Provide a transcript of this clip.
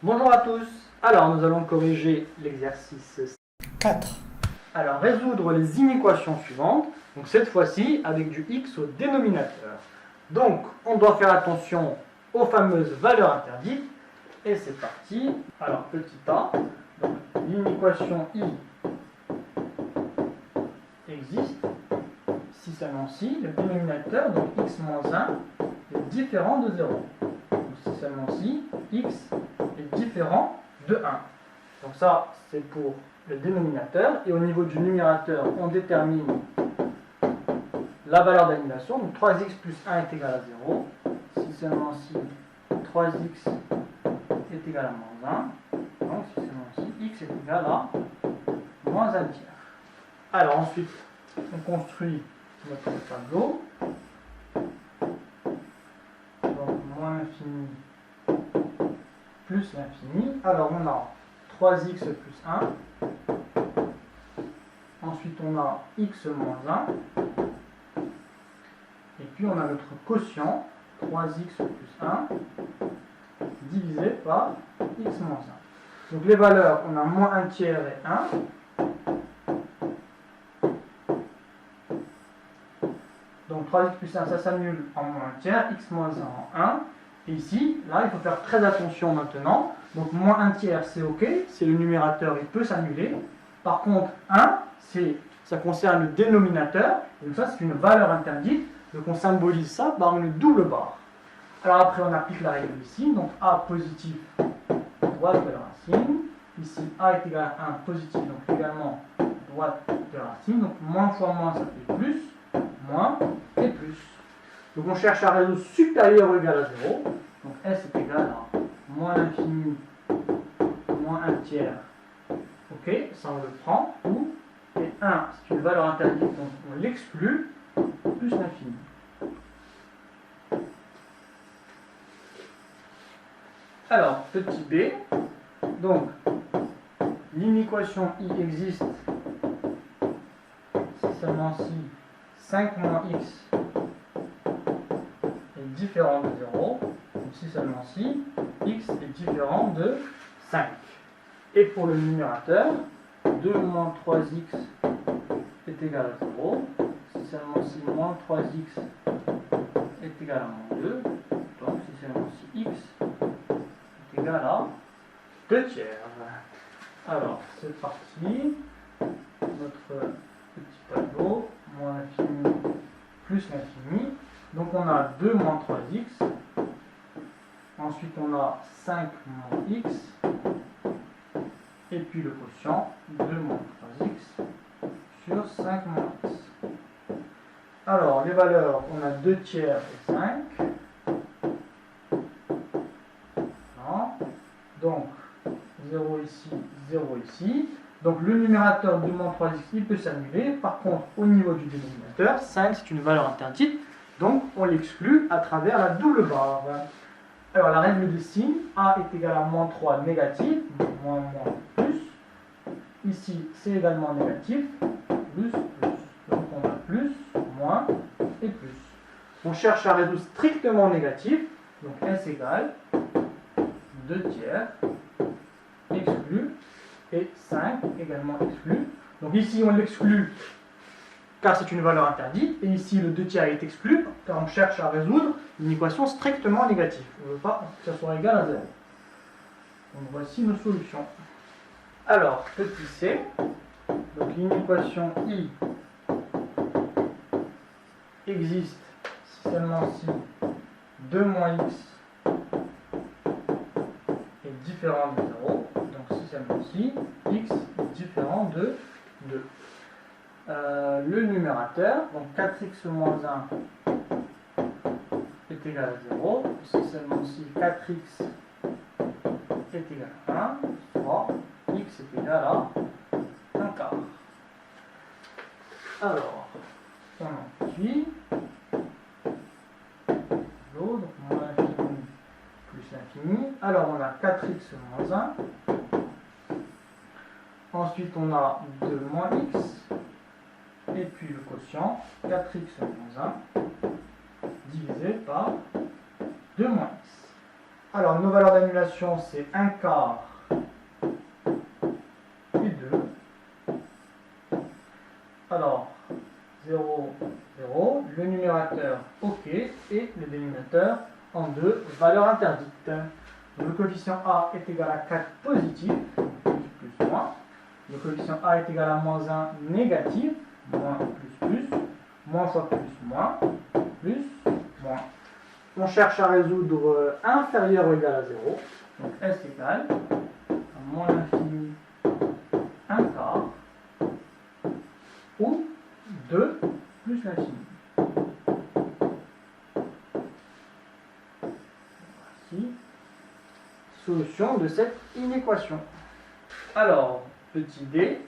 Bonjour à tous. Alors, nous allons corriger l'exercice 4. Alors, résoudre les inéquations suivantes. Donc, cette fois-ci, avec du x au dénominateur. Donc, on doit faire attention aux fameuses valeurs interdites. Et c'est parti. Alors, petit a. Donc, l'inéquation i existe si seulement si le dénominateur, donc x moins 1, est différent de 0. Donc, si seulement si x est différent de 1. Donc ça, c'est pour le dénominateur. Et au niveau du numérateur, on détermine la valeur d'annulation. Donc 3x plus 1 est égal à 0. Si seulement si 3x est égal à moins 1. Donc si seulement si x est égal à moins 1 tiers. Alors ensuite, on construit notre tableau. Donc moins l'infini plus l'infini. Alors on a 3x plus 1. Ensuite on a x moins 1. Et puis on a notre quotient 3x plus 1 divisé par x moins 1. Donc les valeurs, on a moins 1 tiers et 1. Donc 3x plus 1, ça s'annule en moins 1 tiers, x moins 1 en 1. Et ici, là, il faut faire très attention maintenant. Donc moins 1 tiers, c'est OK, c'est le numérateur, il peut s'annuler. Par contre, 1, ça concerne le dénominateur. Et donc ça, c'est une valeur interdite. Donc on symbolise ça par une double barre. Alors après, on applique la règle ici. Donc a positif, droite de la racine. Ici, a est égal à 1 positif, donc également droite de la racine. Donc moins fois moins, ça fait plus. Moins et plus. Donc on cherche à résoudre supérieur ou égal à 0. Donc S est égal à moins l'infini, moins 1 tiers. Ok, ça on le prend. Ou, et 1, c'est une valeur interdite, donc on l'exclut, plus l'infini. Alors, petit b. Donc, l'inéquation i existe si seulement si 5 moins x est différent de 0, donc si seulement si x est différent de 5. Et pour le numérateur, 2 moins 3x est égal à 0, si seulement si moins 3x est égal à moins 2, donc si seulement si x est égal à 2 tiers. Alors, c'est parti, notre petit tableau, moins l'infini plus l'infini. Donc on a 2 moins 3x. Ensuite on a 5 moins x. Et puis le quotient, 2 moins 3x sur 5 moins x. Alors les valeurs, on a 2 tiers et 5. Voilà. Donc 0 ici, 0 ici. Donc le numérateur 2 moins 3x, il peut s'annuler. Par contre, au niveau du dénominateur, 5 c'est une valeur interdite. Donc on l'exclut à travers la double barre. Alors la règle des signes, a est égal à moins 3 négatif, moins moins plus. Ici c'est également négatif, plus plus. Donc on a plus, moins et plus. On cherche à résoudre strictement négatif. Donc S égale 2 tiers, exclu, et 5 également exclu. Donc ici on l'exclut car c'est une valeur interdite, et ici le 2 tiers est exclu, car on cherche à résoudre une équation strictement négative. On ne veut pas que ça soit égal à 0. Donc voici nos solutions. Alors, petit c, donc l'inéquation i existe si seulement si 2 moins x est différent de 0, donc si seulement si x est différent de 2. Le numérateur, donc 4x moins 1 est égal à 0, si seulement si 4x est égal à 1, soit x est égal à 1 quart. Alors, on ensuit l'autre, moins l'infini plus l'infini. Alors on a 4x moins 1. Ensuite on a 2 moins x. Et puis le quotient, 4x moins 1, divisé par 2 moins x. Alors, nos valeurs d'annulation, c'est 1 quart et 2. Alors, 0, 0, le numérateur OK et le dénominateur en 2, valeur interdite. Donc, le coefficient A est égal à 4 positif, plus moins. Le coefficient A est égal à moins 1 négatif, moins plus, moins fois plus, moins, plus, moins. On cherche à résoudre inférieur ou égal à 0. Donc S égale à moins l'infini 1 quart ou 2 plus l'infini. Voici solution de cette inéquation. Alors, petit d,